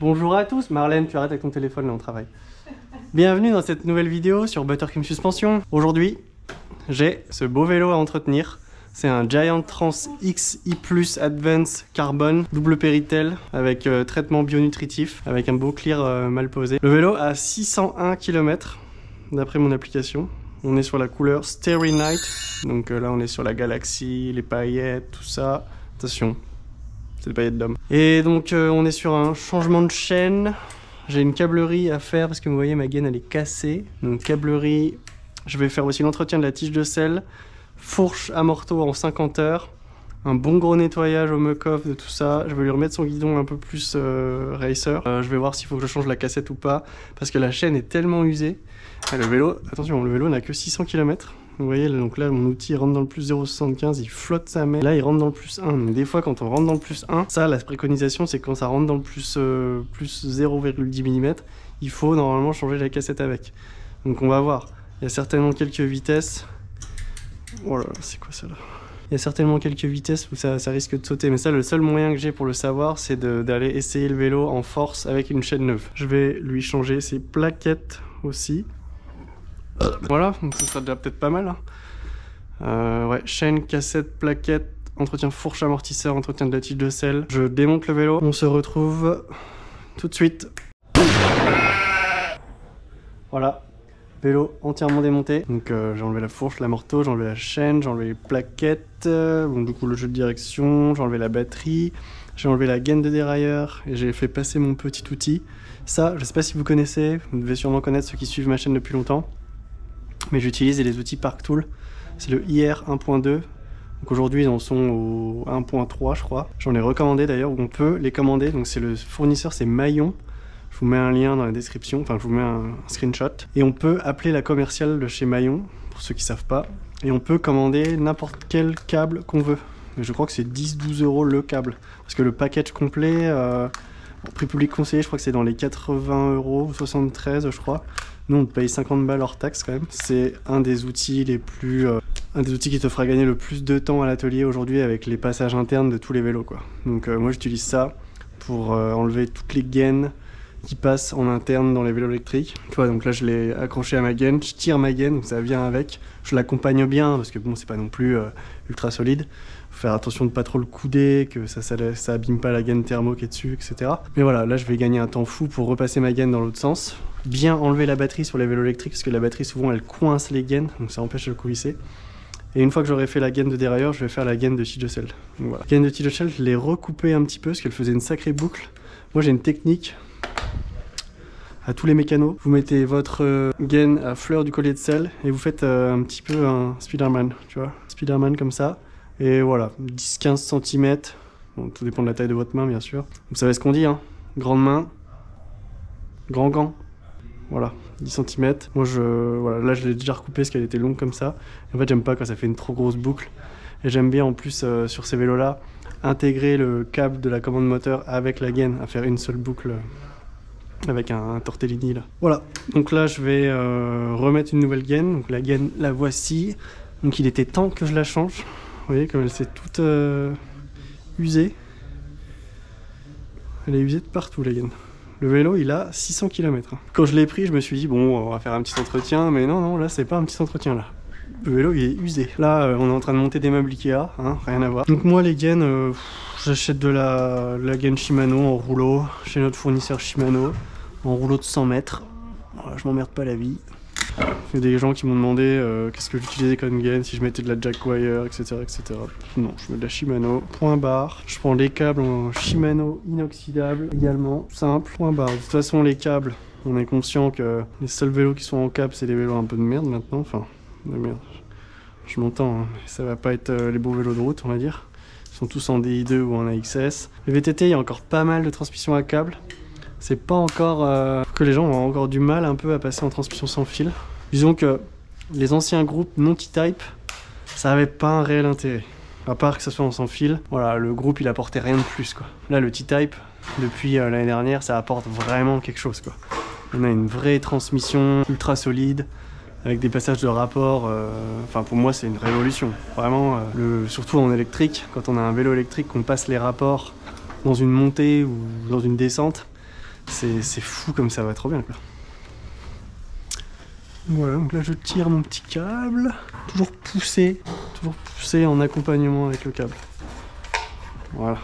Bonjour à tous, Marlène, tu arrêtes avec ton téléphone là, on travaille. Bienvenue dans cette nouvelle vidéo sur Buttercream Suspension. Aujourd'hui, j'ai ce beau vélo à entretenir. C'est un Giant Trans XI Plus Advance Carbone, double péritel, avec traitement bionutritif, avec un beau clear mal posé. Le vélo a 601 km, d'après mon application. On est sur la couleur Starry Night, donc là on est sur la galaxie, les paillettes, tout ça. Attention, c'est des paillettes d'homme. Et donc on est sur un changement de chaîne. J'ai une câblerie à faire parce que vous voyez ma gaine elle est cassée. Donc câblerie, je vais faire aussi l'entretien de la tige de selle, fourche à morteau en 50 heures, un bon gros nettoyage au muck-off de tout ça. Je vais lui remettre son guidon un peu plus racer. Je vais voir s'il faut que je change la cassette ou pas parce que la chaîne est tellement usée. Ah, le vélo, attention, le vélo n'a que 600 km. Vous voyez, donc là, mon outil rentre dans le plus 0,75, il flotte sa mère. Là, il rentre dans le plus 1. Donc des fois, quand on rentre dans le plus 1, ça, la préconisation, c'est quand ça rentre dans le plus 0,10 mm, il faut normalement changer la cassette avec. Donc on va voir. Il y a certainement quelques vitesses. Oh là là, c'est quoi ça là? Il y a certainement quelques vitesses où ça risque de sauter. Mais ça, le seul moyen que j'ai pour le savoir, c'est d'aller essayer le vélo en force avec une chaîne neuve. Je vais lui changer ses plaquettes aussi. Voilà, donc ça sera déjà peut-être pas mal. Hein. Ouais, chaîne, cassette, plaquette, entretien fourche amortisseur, entretien de la tige de selle. Je démonte le vélo. On se retrouve tout de suite. Voilà, vélo entièrement démonté. Donc j'ai enlevé la fourche, l'amorto, j'ai enlevé la chaîne, j'ai enlevé les plaquettes. Bon, du coup le jeu de direction, j'ai enlevé la batterie, j'ai enlevé la gaine de dérailleur et j'ai fait passer mon petit outil. Ça, je sais pas si vous connaissez, vous devez sûrement connaître ceux qui suivent ma chaîne depuis longtemps. Mais j'utilise les outils Parktool. C'est le IR 1.2. Donc aujourd'hui ils en sont au 1.3 je crois. J'en ai recommandé d'ailleurs, où on peut les commander. Donc c'est le fournisseur, c'est Maillon. Je vous mets un lien dans la description, enfin je vous mets un screenshot. Et on peut appeler la commerciale de chez Maillon, pour ceux qui savent pas. Et on peut commander n'importe quel câble qu'on veut. Et je crois que c'est 10-12 € le câble. Parce que le package complet, prix public conseillé, je crois que c'est dans les 80 €, 73 je crois. Nous on paye 50 balles hors taxe quand même. C'est un des outils les plus... un des outils qui te fera gagner le plus de temps à l'atelier aujourd'hui avec les passages internes de tous les vélos quoi. Donc moi j'utilise ça pour enlever toutes les gaines qui passent en interne dans les vélos électriques. Tu vois, donc là je l'ai accroché à ma gaine, je tire ma gaine, donc ça vient avec. Je l'accompagne bien parce que bon c'est pas non plus ultra solide. Faut faire attention de pas trop le couder, que ça abîme pas la gaine thermo qui est dessus, etc. Mais voilà, là je vais gagner un temps fou pour repasser ma gaine dans l'autre sens. Bien enlever la batterie sur les vélos électriques parce que la batterie souvent elle coince les gaines, donc ça empêche de coulisser. Et une fois que j'aurai fait la gaine de dérailleur, je vais faire la gaine de tige de selle. Donc voilà. La gaine de tige de selle, je l'ai recoupée un petit peu parce qu'elle faisait une sacrée boucle. Moi j'ai une technique à tous les mécanos. Vous mettez votre gaine à fleur du collier de selle et vous faites un petit peu un Spider-Man, tu vois. Spider-Man comme ça. Et voilà, 10-15 cm. Bon, tout dépend de la taille de votre main bien sûr. Vous savez ce qu'on dit, hein. Grande main, grand gant. Voilà, 10 cm. Moi, voilà, là, je l'ai déjà recoupé parce qu'elle était longue comme ça. Et en fait, j'aime pas quand ça fait une trop grosse boucle. Et j'aime bien, en plus, sur ces vélos-là, intégrer le câble de la commande moteur avec la gaine, à faire une seule boucle avec un tortellini, là. Voilà, donc là, je vais remettre une nouvelle gaine. Donc la gaine, la voici. Donc il était temps que je la change. Vous voyez, comme elle s'est toute usée. Elle est usée de partout, la gaine. Le vélo, il a 600 km. Quand je l'ai pris, je me suis dit, bon, on va faire un petit entretien. Mais non, non, là, c'est pas un petit entretien, là. Le vélo, il est usé. Là, on est en train de monter des meubles Ikea, hein, rien à voir. Donc moi, les gaines, j'achète de la gaine Shimano en rouleau, chez notre fournisseur Shimano, en rouleau de 100 mètres. Voilà, je m'emmerde pas la vie. Il y a des gens qui m'ont demandé qu'est-ce que j'utilisais comme gaine, si je mettais de la Jackwire, etc., etc. Non, je mets de la Shimano. Point barre. Je prends les câbles en Shimano inoxydable également. Simple. Point barre. De toute façon, les câbles, on est conscient que les seuls vélos qui sont en câble, c'est des vélos un peu de merde maintenant. Enfin, de merde. Je m'entends, hein, mais ça va pas être les beaux vélos de route, on va dire. Ils sont tous en DI2 ou en AXS. Les VTT, il y a encore pas mal de transmissions à câble. C'est pas encore que les gens ont encore du mal un peu à passer en transmission sans fil. Disons que les anciens groupes non T-Type, ça avait pas un réel intérêt. À part que ça soit en sans fil, voilà, le groupe il apportait rien de plus quoi. Là le T-Type, depuis l'année dernière, ça apporte vraiment quelque chose quoi. On a une vraie transmission ultra solide, avec des passages de rapport, enfin pour moi c'est une révolution. Vraiment, surtout en électrique, quand on a un vélo électrique, qu'on passe les rapports dans une montée ou dans une descente, C'est fou comme ça va trop bien quoi. Voilà, donc là je tire mon petit câble, toujours poussé en accompagnement avec le câble. Voilà.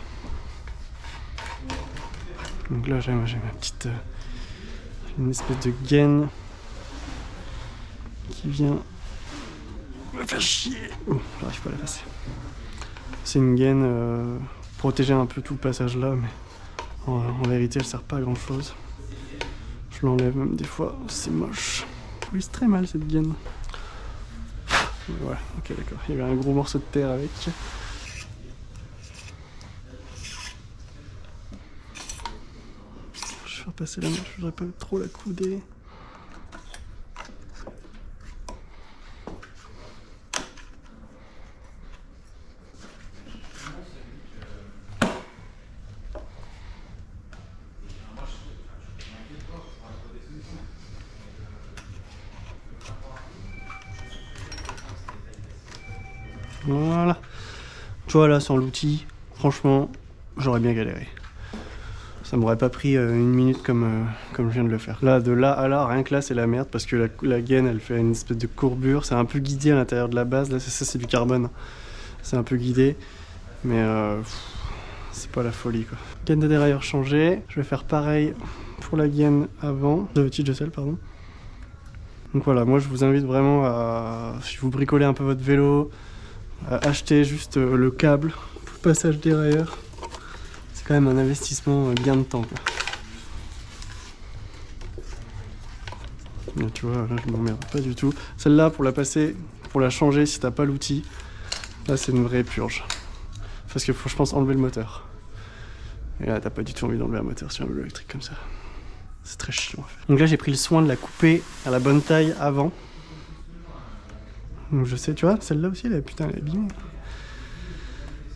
Donc là j'ai ma petite, une espèce de gaine qui vient me faire chier. Oh, j'arrive pas à la passer. C'est une gaine pour protéger un peu tout le passage là, mais en vérité elle sert pas à grand chose. Je l'enlève même des fois, c'est moche. Oui, c'est très mal cette gaine. Voilà, ok d'accord, il y avait un gros morceau de terre avec. Je vais faire passer la main, je voudrais pas trop la couder. Voilà. Tu vois là, sans l'outil, franchement, j'aurais bien galéré. Ça m'aurait pas pris une minute comme je viens de le faire. Là, de là à là, rien que là, c'est la merde parce que la gaine, elle fait une espèce de courbure. C'est un peu guidé à l'intérieur de la base. Là, ça, c'est du carbone. C'est un peu guidé, mais c'est pas la folie quoi. Gaine de dérailleur changée. Je vais faire pareil pour la gaine avant. De tige de sel, pardon. Donc voilà, moi je vous invite vraiment à, si vous bricolez un peu votre vélo, à acheter juste le câble pour le passage dérailleur. C'est quand même un investissement gain de temps quoi. Là, tu vois, là je m'emmerde pas du tout. Celle-là, pour la passer, pour la changer si t'as pas l'outil, là c'est une vraie purge. Parce qu'il faut, je pense, enlever le moteur. Et là t'as pas du tout envie d'enlever un moteur sur un vélo électrique comme ça. C'est très chiant à faire. Donc là j'ai pris le soin de la couper à la bonne taille avant. Donc je sais, tu vois, celle-là aussi, là, putain, elle est abîmée.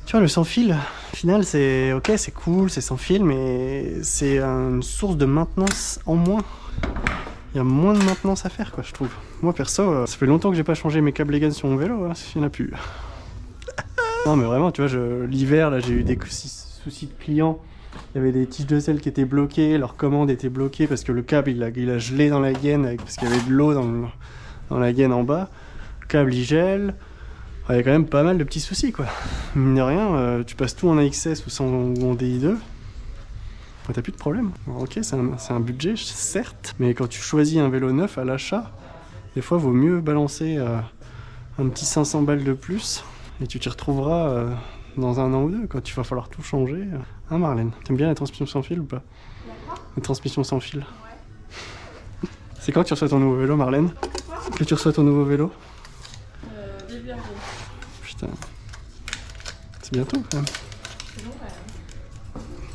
Tu vois, le sans fil, au final, c'est ok, c'est cool, c'est sans fil, mais c'est une source de maintenance en moins. Il y a moins de maintenance à faire, quoi, je trouve. Moi, perso, ça fait longtemps que j'ai pas changé mes câbles Egan sur mon vélo, hein, il n'y en a plus. Non, mais vraiment, tu vois, l'hiver, là, j'ai eu des soucis de clients. Il y avait des tiges de sel qui étaient bloquées, leur commande était bloquée parce que le câble, il a gelé dans la gaine, parce qu'il y avait de l'eau dans la gaine en bas. Câble il gèle, il y a quand même pas mal de petits soucis quoi. Mine de rien, tu passes tout en AXS ou en DI2, t'as plus de problème. Alors, ok, c'est un budget certes, mais quand tu choisis un vélo neuf à l'achat, des fois vaut mieux balancer un petit 500 balles de plus et tu t'y retrouveras dans un an ou deux quand il va falloir tout changer. Hein Marlène, t'aimes bien la transmission sans fil ou pas? La transmission sans fil. Ouais. C'est quand que tu reçois ton nouveau vélo Marlène? Que tu reçois ton nouveau vélo? Début avril. Putain. C'est bientôt quand même. C'est long quand même.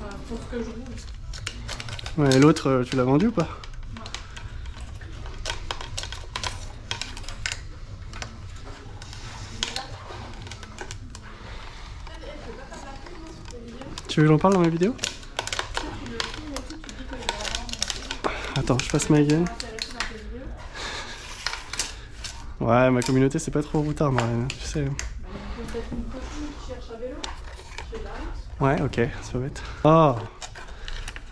Enfin, pour ce que je roule. Ouais, l'autre, tu l'as vendu ou pas? Non. Tu veux que j'en parle dans ma vidéo? Attends, je passe ma gaine. Ouais, ma communauté c'est pas trop routard Marlène, tu sais. Ouais, ok, c'est pas bête. Oh,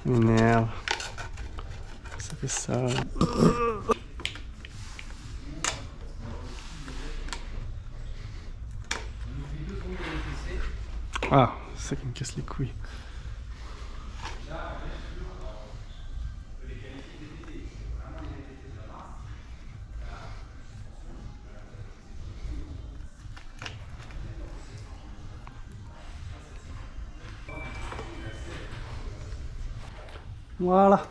m'énerve. Ça fait ça. Ah, c'est ça qui me casse les couilles. Voilà.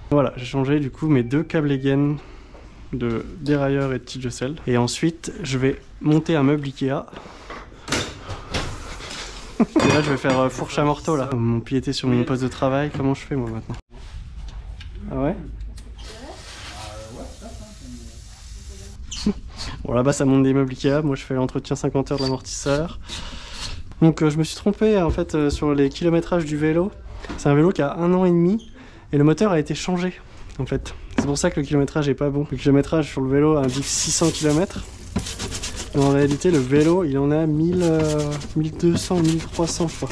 Voilà, j'ai changé du coup mes deux câbles Egan de dérailleur et de tige de sel. Et ensuite, je vais monter un meuble Ikea. Et là, je vais faire fourche à morteau là. Mon pied était sur mon poste de travail. Comment je fais moi maintenant? Ah ouais? Bon, là-bas, ça monte des meubles Ikea. Moi, je fais l'entretien 50 heures de l'amortisseur. Donc je me suis trompé en fait sur les kilométrages du vélo. C'est un vélo qui a 1 an et demi et le moteur a été changé en fait. C'est pour ça que le kilométrage est pas bon. Le kilométrage sur le vélo indique 600 km. Mais en réalité le vélo il en a 1200, 1300 je crois.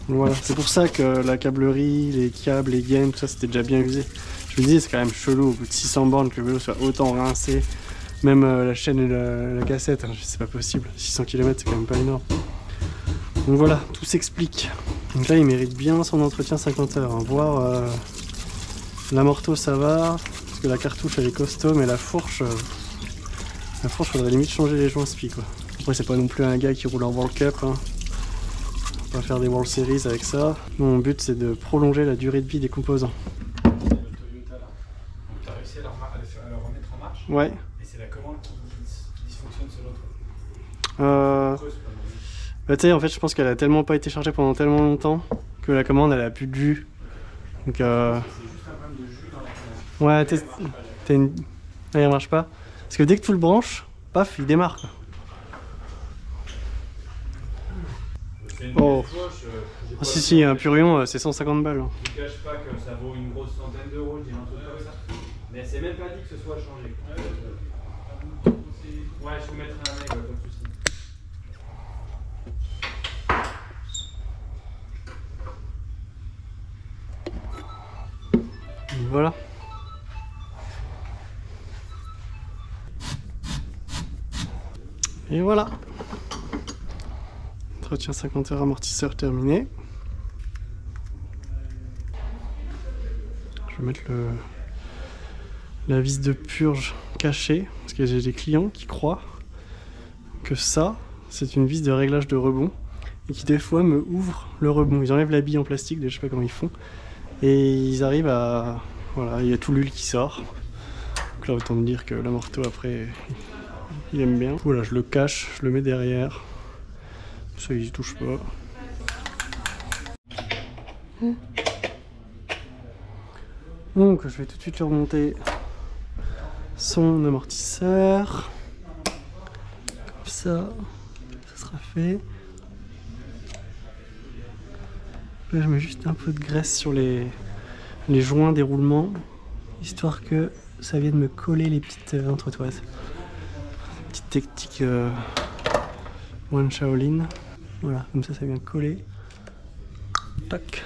Voilà, c'est pour ça que la câblerie, les câbles, les gaines, tout ça c'était déjà bien usé. Je me disais c'est quand même chelou au bout de 600 bornes que le vélo soit autant rincé. Même la chaîne et la cassette, hein, c'est pas possible. 600 km c'est quand même pas énorme. Donc voilà, tout s'explique. Donc là il mérite bien son entretien 50 heures. Hein. Voir l'amorto ça va, parce que la cartouche elle est costaud, mais la fourche faudrait limite changer les joints spi quoi. Après c'est pas non plus un gars qui roule en World Cup. Hein. On va faire des World Series avec ça. Mon but c'est de prolonger la durée de vie des composants. Le Toyota là, donc tu as réussi à le remettre en marche. Ouais. Et c'est la commande qui dysfonctionne selon toi. Bah, tu sais, en fait je pense qu'elle a tellement pas été chargée pendant tellement longtemps que la commande elle a plus de jus. Donc C'est juste un problème de jus dans la commande. ouais, t'as une... Ah, il marche pas. Parce que dès que tu le branches, paf, il démarre quoi. Oh. Ah, si, un Purion, c'est 150 balles. Hein. Je ne cache pas que ça vaut une grosse centaine d'euros, je dis un truc comme ça. Mais c'est même pas dit que ce soit changé. Ouais, je vous mettrai un mec, pas de soucis. Voilà. Et voilà. Entretien 50 heures amortisseur terminé. Je vais mettre la vis de purge cachée, parce que j'ai des clients qui croient que ça, c'est une vis de réglage de rebond, et qui des fois me ouvrent le rebond. Ils enlèvent la bille en plastique, je sais pas comment ils font, et ils arrivent à... Voilà, il y a tout l'huile qui sort. Donc là, autant me dire que l'amorto après, il aime bien. Voilà, je le cache, je le mets derrière. Ça, il y touche pas. Donc, je vais tout de suite lui remonter son amortisseur. Comme ça, ça sera fait. Là, je mets juste un peu de graisse sur les joints d'éroulement, histoire que ça vienne me coller les petites entretoises. Petite technique One Shaolin. Voilà, comme ça vient coller. Tac.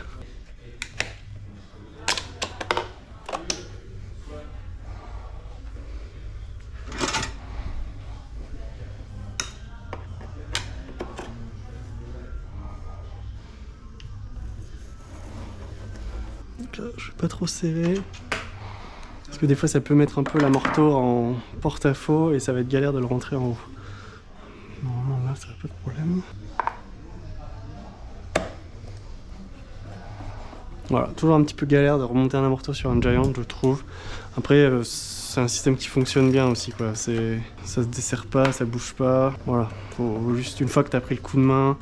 Donc là, je vais pas trop serrer. Parce que des fois ça peut mettre un peu l'amorto en porte-à-faux et ça va être galère de le rentrer en haut. Normalement là ça n'a pas de problème. Voilà, toujours un petit peu galère de remonter un amorto sur un Giant, je trouve. Après, c'est un système qui fonctionne bien aussi, quoi. Ça se desserre pas, ça bouge pas. Voilà, faut juste une fois que tu as pris le coup de main,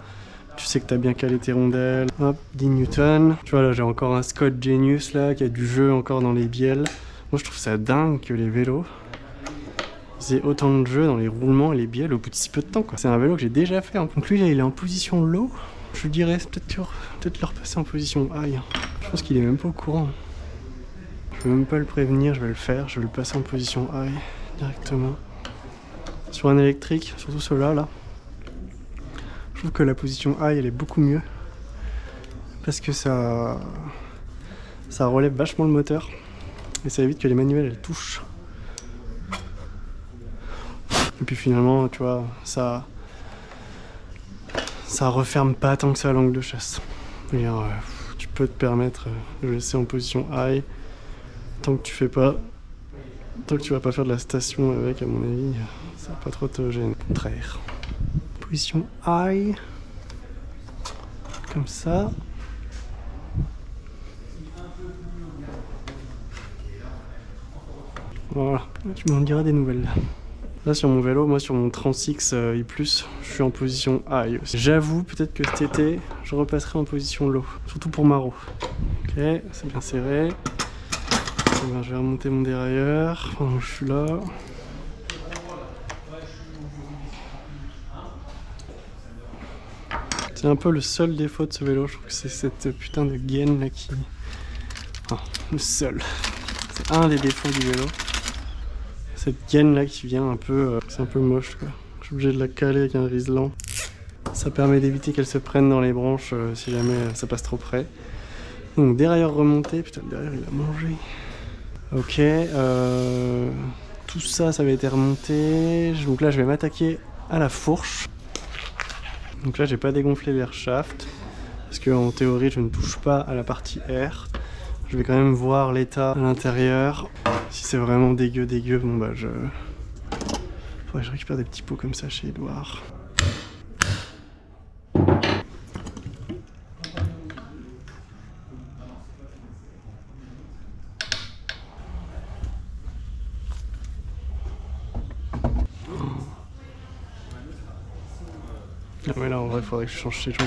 tu sais que tu as bien calé tes rondelles. Hop, 10 Newton. Tu vois, là, j'ai encore un Scott Genius, là, qui a du jeu encore dans les bielles. Moi, je trouve ça dingue que les vélos aient autant de jeu dans les roulements et les bielles au bout de si peu de temps, quoi. C'est un vélo que j'ai déjà fait. Hein. Donc lui, là, il est en position low. Je lui dirais peut-être le repasser en position high. Je pense qu'il est même pas au courant. Je vais même pas le prévenir, je vais le faire. Je vais le passer en position high directement. Sur un électrique, surtout ceux-là, là. Je trouve que la position high, elle est beaucoup mieux. Parce que ça relève vachement le moteur. Et ça évite que les manuels, elles touchent. Et puis finalement, tu vois, ça referme pas tant que ça l'angle de chasse. Tu peux te permettre de le laisser en position high tant que tu vas pas faire de la station avec, à mon avis, ça va pas trop te gêner. Au contraire. Position high, comme ça. Voilà, tu m'en diras des nouvelles. Là sur mon vélo, moi sur mon Transix I+, je suis en position high. J'avoue peut-être que cet été, je repasserai en position low, surtout pour Maro. Ok, c'est bien serré. Ben, je vais remonter mon dérailleur pendant que je suis là. C'est un peu le seul défaut de ce vélo, je trouve que c'est cette putain de gaine là qui... Enfin, le seul. C'est un des défauts du vélo. Cette gaine là qui vient un peu... c'est un peu moche quoi. Je suis obligé de la caler avec un riselant. Ça permet d'éviter qu'elles se prennent dans les branches si jamais ça passe trop près. Donc dérailleur remonté, putain le dérailleur il a mangé. Ok, tout ça, ça avait été remonté. Donc là je vais m'attaquer à la fourche. Donc là j'ai pas dégonflé l'air shaft. Parce qu'en théorie je ne touche pas à la partie air. Je vais quand même voir l'état à l'intérieur. Si c'est vraiment dégueu, bon bah faudrait que je récupère des petits pots comme ça chez Edouard. Non mais là en vrai faudrait que je change ces joints.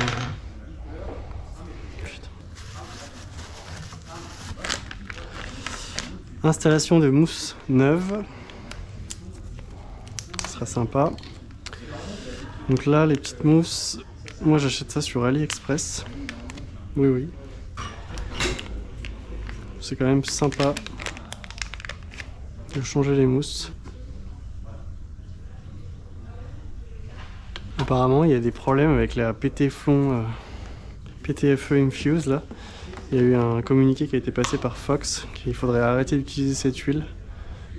Putain. Installation de mousse neuve. Ce sera sympa. Donc là les petites mousses, moi j'achète ça sur AliExpress. Oui oui. C'est quand même sympa de changer les mousses. Apparemment, il y a des problèmes avec la PTFE Infuse là. Il y a eu un communiqué qui a été passé par Fox qu'il faudrait arrêter d'utiliser cette huile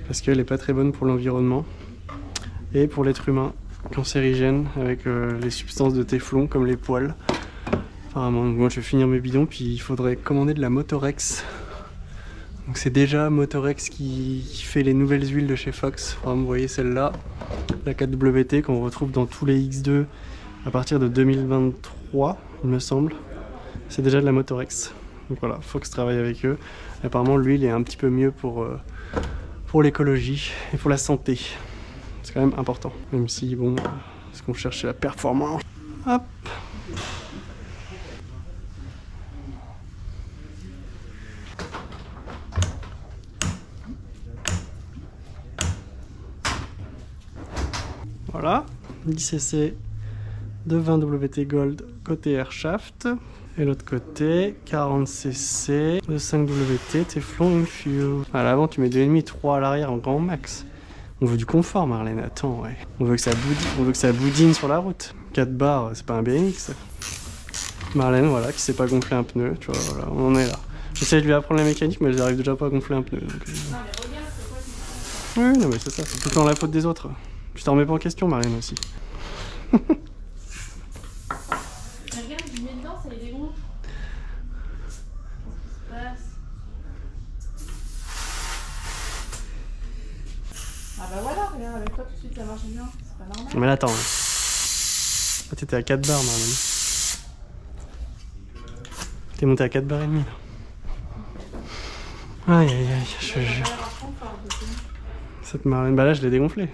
parce qu'elle n'est pas très bonne pour l'environnement et pour l'être humain, cancérigène avec les substances de téflon comme les poils. Apparemment, donc moi je vais finir mes bidons puis il faudrait commander de la Motorex. Donc c'est déjà Motorex qui fait les nouvelles huiles de chez Fox. Enfin, vous voyez celle-là, la 4WT qu'on retrouve dans tous les X2 à partir de 2023, il me semble. C'est déjà de la Motorex. Donc voilà, Fox travaille avec eux. Et apparemment l'huile est un petit peu mieux pour l'écologie et pour la santé. C'est quand même important. Même si bon, ce qu'on cherche c'est la performance. Hop. Voilà, 10cc de 20WT Gold côté Airshaft. Et l'autre côté, 40cc de 5WT Teflon Infuse. À l'avant, tu mets 2,5, 3 à l'arrière en grand max. On veut du confort, Marlène, attends, ouais. On veut que ça boudine sur la route. 4 barres, c'est pas un BMX. Marlène, voilà, qui sait pas gonfler un pneu, tu vois, voilà, on en est là. J'essaie de lui apprendre la mécanique, mais j'arrive déjà pas à gonfler un pneu. Donc, Non, mais regarde, c'est quoi qui se passe ? Oui, non, mais c'est ça, c'est tout le temps la faute des autres. Tu t'en remets pas en question, Marlène, aussi. Mais regarde, je mets dedans, ça les dégonfle. Qu'est-ce qui se passe ? Ah bah voilà, regarde, avec toi tout de suite ça marche bien, c'est pas normal. Mais là, attends. Ah, t'étais à 4 barres, Marlène. T'es monté à 4 barres et demi, là. Aïe, aïe, aïe, je jure. Cette Marlène, bah là, je l'ai dégonflée.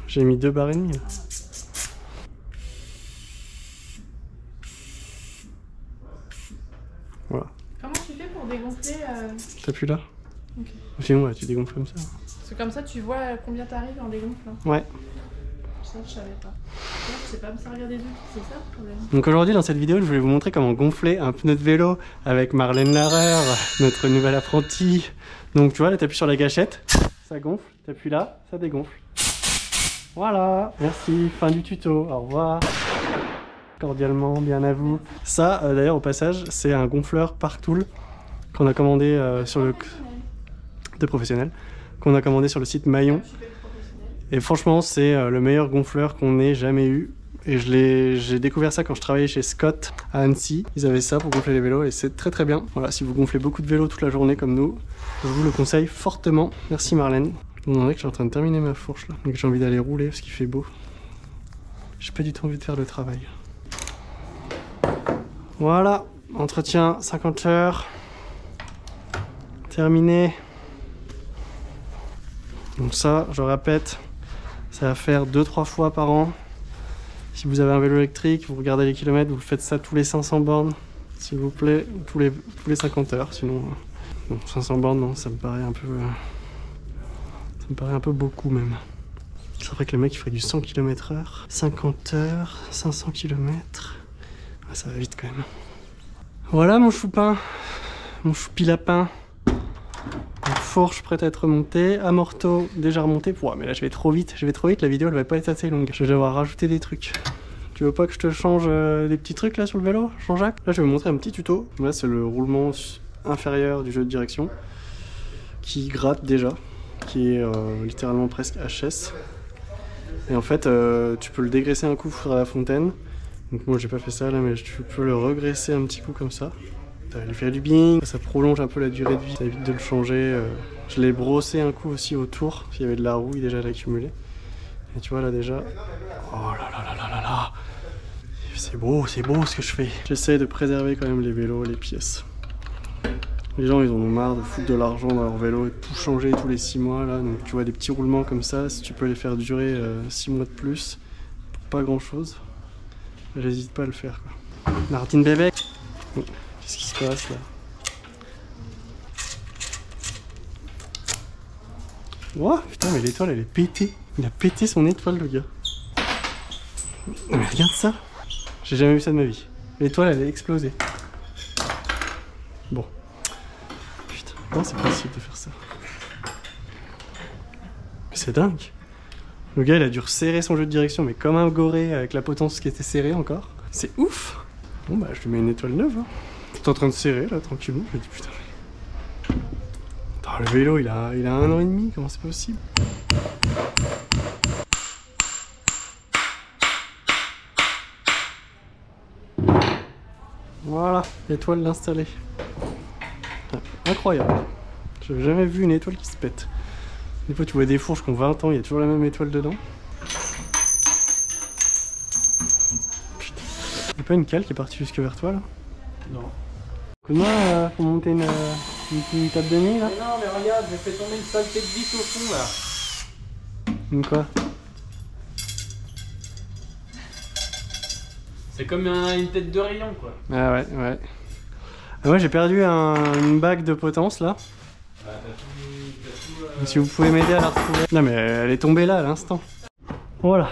J'ai mis 2 barres et demi, là. Voilà. Comment tu fais pour dégonfler T'appuies là. Ok. Sinon, ouais, tu dégonfles comme ça. C'est comme ça tu vois combien t'arrives en dégonflant. Ouais. Ça je savais pas. Là, je sais pas me servir des outils, c'est ça le problème. Donc aujourd'hui, dans cette vidéo, je voulais vous montrer comment gonfler un pneu de vélo avec Marlène Larère, notre nouvelle apprentie. Donc tu vois, là, t'appuies sur la gâchette, ça gonfle, t'appuies là, ça dégonfle. Voilà, merci, fin du tuto, au revoir. Cordialement, bien à vous. Ça, d'ailleurs, au passage, c'est un gonfleur Parktool qu'on a commandé sur le... de professionnel, qu'on a commandé sur le site Maillon. Et franchement, c'est le meilleur gonfleur qu'on ait jamais eu. Et j'ai découvert ça quand je travaillais chez Scott à Annecy. Ils avaient ça pour gonfler les vélos et c'est très très bien. Voilà, si vous gonflez beaucoup de vélos toute la journée comme nous, je vous le conseille fortement. Merci Marlène. Vous me demandez que je suis en train de terminer ma fourche là. Donc j'ai envie d'aller rouler parce qu'il fait beau. J'ai pas du tout envie de faire le travail. Voilà, entretien 50 heures. Terminé. Donc ça, je répète, ça va faire 2-3 fois par an. Si vous avez un vélo électrique, vous regardez les kilomètres, vous faites ça tous les 500 bornes, s'il vous plaît, ou tous les 50 heures, sinon... Bon, 500 bornes, non, ça me paraît un peu... ça me paraît un peu beaucoup même. C'est vrai que le mec il ferait du 100 km/h, 50 heures, 500 km. Ah, ça va vite quand même. Voilà mon choupin, mon choupi-lapin. Fourche prête à être remontée, amorto déjà remonté. Ouah, mais là je vais trop vite, la vidéo elle va pas être assez longue. Je vais devoir rajouter des trucs. Tu veux pas que je te change des petits trucs là sur le vélo, Jean-Jacques? Là je vais vous montrer un petit tuto. Là c'est le roulement inférieur du jeu de direction qui gratte déjà, qui est littéralement presque HS. Et en fait tu peux le dégraisser un coup sur la fontaine. Donc moi j'ai pas fait ça là, mais tu peux le regraisser un petit coup comme ça. Ça lui fait du bien, ça prolonge un peu la durée de vie, ça évite de le changer. Je l'ai brossé un coup aussi autour, s'il y avait de la rouille déjà accumulée. Et tu vois là déjà, oh là là là là là là, c'est beau ce que je fais. J'essaie de préserver quand même les vélos, les pièces. Les gens ils en ont marre de foutre de l'argent dans leur vélo et de tout changer tous les 6 mois là. Donc tu vois des petits roulements comme ça, si tu peux les faire durer 6 mois de plus, pour pas grand chose, j'hésite pas à le faire quoi. Martine bébé, qu'est-ce qui se passe là? Ouah, putain mais l'étoile elle est pétée. Il a pété son étoile le gars. Mais regarde ça. J'ai jamais vu ça de ma vie. L'étoile elle a explosé. Bon. Putain, comment c'est possible de faire ça? C'est dingue. Le gars il a dû resserrer son jeu de direction mais comme un goré avec la potence qui était serrée encore. C'est ouf. Bon bah je lui mets une étoile neuve hein. T'es en train de serrer là tranquillement. Je me dis putain. Attends, le vélo il a 1 an et demi, comment c'est possible? Voilà, l'étoile l'installer. Incroyable. J'avais jamais vu une étoile qui se pète. Des fois tu vois des fourches qui ont 20 ans, il y a toujours la même étoile dedans. Putain. Y'a pas une cale qui est partie jusque vers toi là? Non. Coup de main pour monter une table de nuit là? Mais non, mais regarde, j'ai fait tomber une saleté de vis au fond là. Une quoi? C'est comme une tête de rayon quoi. Ah ouais, ouais. Moi j'ai perdu une bague de potence là. Ah, t'as tout Si vous pouvez m'aider à la retrouver. Non mais elle est tombée là à l'instant. Voilà,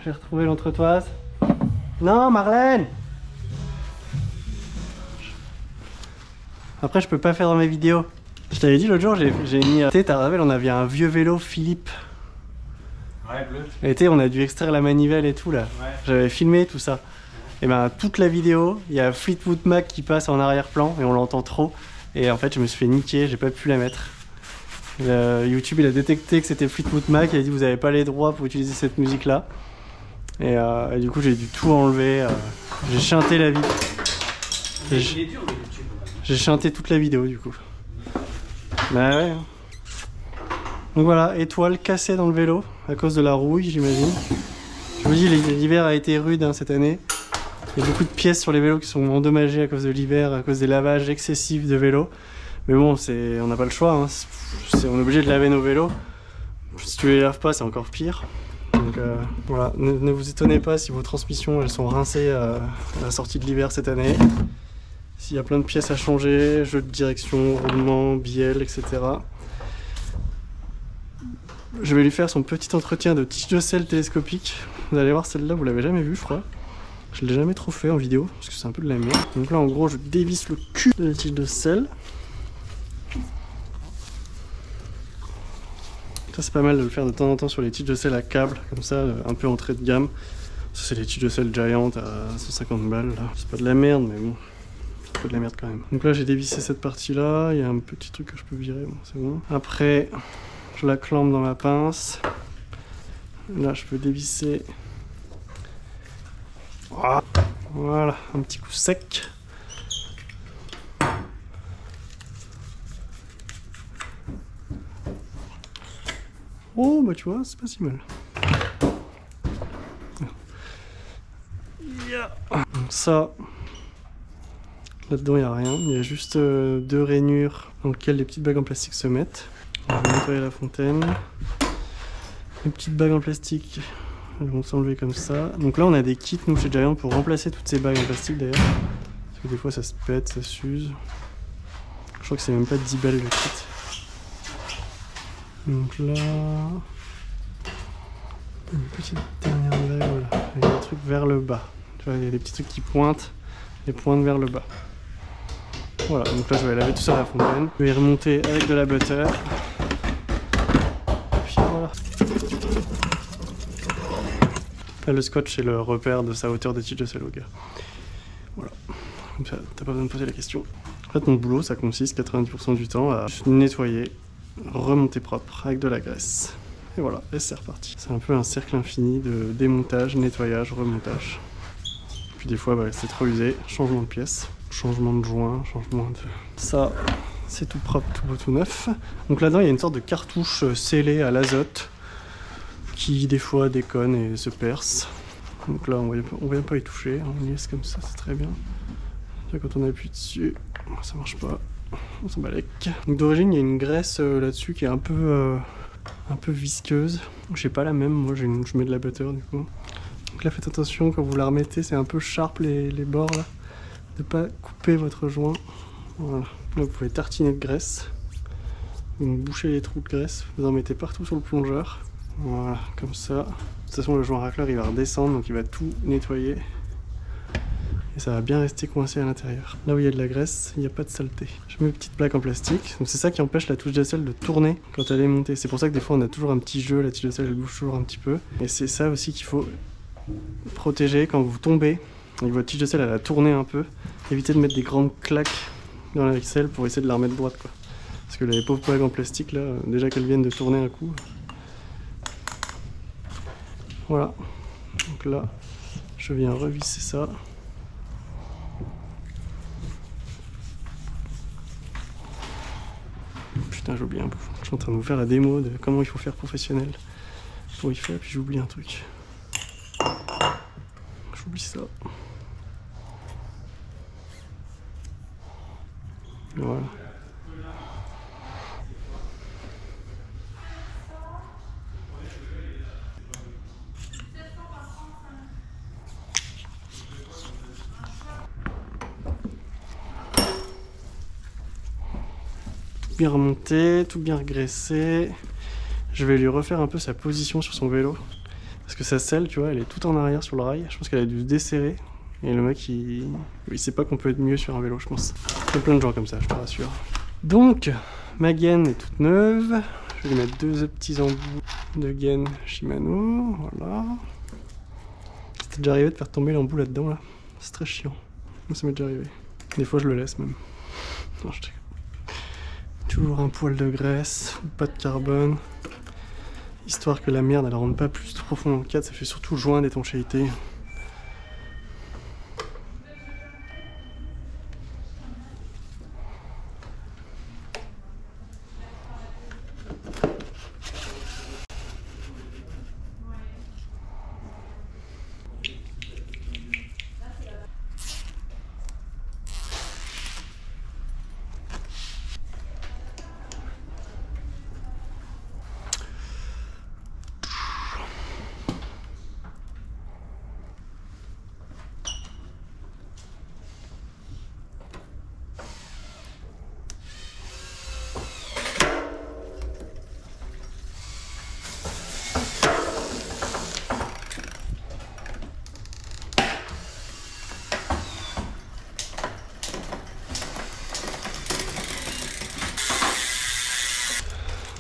j'ai retrouvé l'entretoise. Non Marlène! Après je peux pas faire dans mes vidéos. Je t'avais dit l'autre jour, j'ai mis... Tu sais, t'as rappelé, on avait un vieux vélo Philippe. Ouais, bleu. Et tu sais, on a dû extraire la manivelle et tout là. Ouais. J'avais filmé tout ça. Et ben toute la vidéo, il y a Fleetwood Mac qui passe en arrière-plan et on l'entend trop. Et en fait je me suis fait niquer, j'ai pas pu la mettre. YouTube il a détecté que c'était Fleetwood Mac, il a dit vous avez pas les droits pour utiliser cette musique là. Et du coup j'ai dû tout enlever, j'ai chanté la vidéo. Il est dur le YouTube. J'ai chanté toute la vidéo du coup. Bah ouais. Donc voilà, étoile cassée dans le vélo à cause de la rouille j'imagine. Je vous dis l'hiver a été rude hein, cette année. Il y a beaucoup de pièces sur les vélos qui sont endommagées à cause de l'hiver, à cause des lavages excessifs de vélos. Mais bon, on n'a pas le choix, hein. On est obligé de laver nos vélos. Si tu les laves pas, c'est encore pire. Donc voilà, ne vous étonnez pas si vos transmissions elles sont rincées à la sortie de l'hiver cette année. S'il y a plein de pièces à changer, jeu de direction, roulement, bielle, etc. Je vais lui faire son petit entretien de tige de sel télescopique. Vous allez voir, celle-là, vous l'avez jamais vue, je crois. Je l'ai jamais trop fait en vidéo, parce que c'est un peu de la merde. Donc là, en gros, je dévisse le cul de la tige de sel. Ça, c'est pas mal de le faire de temps en temps sur les tiges de sel à câble, comme ça, un peu entrée de gamme. Ça, c'est les tiges de sel Giant à 150 balles. C'est pas de la merde, mais bon, c'est un peu de la merde quand même. Donc là, j'ai dévissé cette partie-là. Il y a un petit truc que je peux virer, bon, c'est bon. Après, je la clampe dans ma pince. Là, je peux dévisser. Voilà, un petit coup sec. Oh bah tu vois, c'est pas si mal. Donc ça, là-dedans il n'y a rien, il y a juste 2 rainures dans lesquelles les petites bagues en plastique se mettent. On va nettoyer la fontaine. Les petites bagues en plastique, elles vont s'enlever comme ça. Donc là on a des kits nous chez Giant pour remplacer toutes ces bagues en plastique d'ailleurs. Parce que des fois ça se pète, ça s'use. Je crois que c'est même pas 10 balles le kit. Donc là, une petite dernière bague, voilà, avec des trucs vers le bas. Tu vois, il y a des petits trucs qui pointent, et pointent vers le bas. Voilà, donc là je vais laver tout ça à la fontaine. Je vais y remonter avec de la butter. Et puis voilà. Là, le scotch, c'est le repère de sa hauteur de tige de selle au gars. Voilà. Comme ça, t'as pas besoin de poser la question. En fait, mon boulot, ça consiste 90% du temps à nettoyer, remonter propre avec de la graisse. Et voilà, et c'est reparti. C'est un peu un cercle infini de démontage, nettoyage, remontage. Puis des fois, bah, c'est trop usé, changement de pièce, changement de joint, changement de... Ça, c'est tout propre, tout beau, tout neuf. Donc là-dedans, il y a une sorte de cartouche scellée à l'azote qui, des fois, déconne et se perce. Donc là, on ne vient pas y toucher, on y laisse comme ça, c'est très bien. Là, quand on appuie dessus, ça marche pas, on s'en balèque. Donc d'origine, il y a une graisse là-dessus qui est un peu visqueuse. J'ai pas la même, moi je mets de la butter du coup. Donc là, faites attention quand vous la remettez, c'est un peu sharp les bords là, de pas couper votre joint. Voilà. Là, vous pouvez tartiner de graisse, vous bouchez les trous de graisse, vous en mettez partout sur le plongeur. Voilà, comme ça. De toute façon, le joint racleur il va redescendre, donc il va tout nettoyer. Et ça va bien rester coincé à l'intérieur. Là où il y a de la graisse, il n'y a pas de saleté. Je mets une petite plaque en plastique. Donc c'est ça qui empêche la touche de sel de tourner quand elle est montée. C'est pour ça que des fois on a toujours un petit jeu, la touche de sel elle bouge toujours un petit peu. Et c'est ça aussi qu'il faut protéger quand vous tombez et que votre tige de sel elle a tourné un peu. Évitez de mettre des grandes claques dans la ficelle pour essayer de la remettre droite, quoi. Parce que les pauvres plaques en plastique là, déjà qu'elles viennent de tourner un coup. Voilà. Donc là, je viens revisser ça. Putain, j'oublie un bout. Je suis en train de vous faire la démo de comment il faut faire professionnel pour y faire, puis j'oublie un truc. J'oublie ça. Voilà. Bien remonté, tout bien regraissé. Je vais lui refaire un peu sa position sur son vélo. Parce que sa selle, tu vois, elle est tout en arrière sur le rail. Je pense qu'elle a dû se desserrer. Et le mec, il sait pas qu'on peut être mieux sur un vélo, je pense. Il y a plein de gens comme ça, je te rassure. Donc, ma gaine est toute neuve. Je vais lui mettre deux petits embouts de gaine Shimano. Voilà. C'était déjà arrivé de faire tomber l'embout là-dedans, là. C'est très chiant. Moi, ça m'est déjà arrivé. Des fois, je le laisse même. Non, je toujours un poil de graisse, pas de carbone, histoire que la merde elle rentre pas plus profond dans le cadre, ça fait surtout joint d'étanchéité.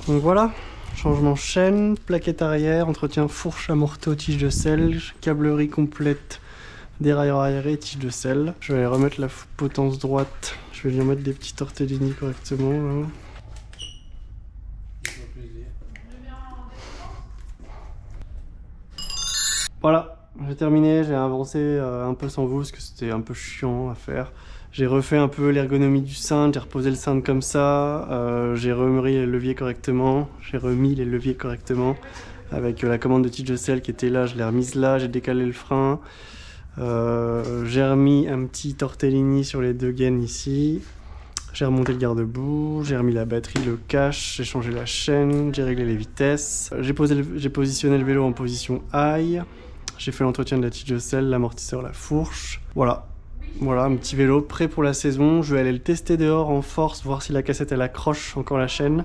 Donc voilà, changement chaîne, plaquette arrière, entretien fourche, amorto, tige de selle, câblerie complète, dérailleur arrière et tige de selle. Je vais aller remettre la potence droite, je vais lui remettre des petits tortellini correctement. Là. Voilà, j'ai terminé, j'ai avancé un peu sans vous parce que c'était un peu chiant à faire. J'ai refait un peu l'ergonomie du cintre, j'ai reposé le cintre comme ça, j'ai remis les leviers correctement, avec la commande de tige de selle qui était là, je l'ai remise là, j'ai décalé le frein, j'ai remis un petit tortellini sur les deux gaines ici, j'ai remonté le garde-boue, j'ai remis la batterie, le cache, j'ai changé la chaîne, j'ai réglé les vitesses, j'ai positionné le vélo en position high, j'ai fait l'entretien de la tige de selle, l'amortisseur, la fourche, voilà. Voilà, un petit vélo prêt pour la saison. Je vais aller le tester dehors en force, voir si la cassette elle accroche encore la chaîne.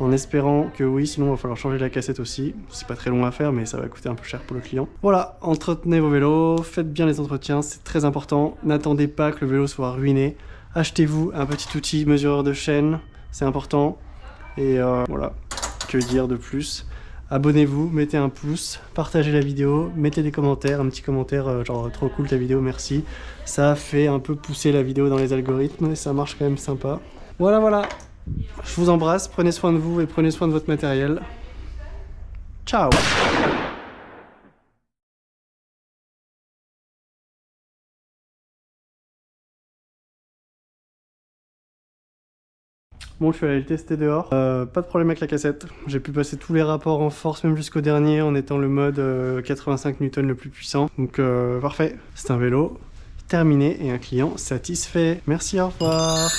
En espérant que oui, sinon il va falloir changer la cassette aussi. C'est pas très long à faire, mais ça va coûter un peu cher pour le client. Voilà, entretenez vos vélos, faites bien les entretiens, c'est très important. N'attendez pas que le vélo soit ruiné. Achetez-vous un petit outil mesureur de chaîne, c'est important. Et voilà, que dire de plus? Abonnez-vous, mettez un pouce, partagez la vidéo, mettez des commentaires, un petit commentaire genre trop cool ta vidéo, merci. Ça fait un peu pousser la vidéo dans les algorithmes et ça marche quand même sympa. Voilà, voilà. Je vous embrasse, prenez soin de vous et prenez soin de votre matériel. Ciao! Bon, je suis allé le tester dehors. Pas de problème avec la cassette. J'ai pu passer tous les rapports en force, même jusqu'au dernier, en étant le mode 85 N le plus puissant. Donc, parfait. C'est un vélo terminé et un client satisfait. Merci, au revoir.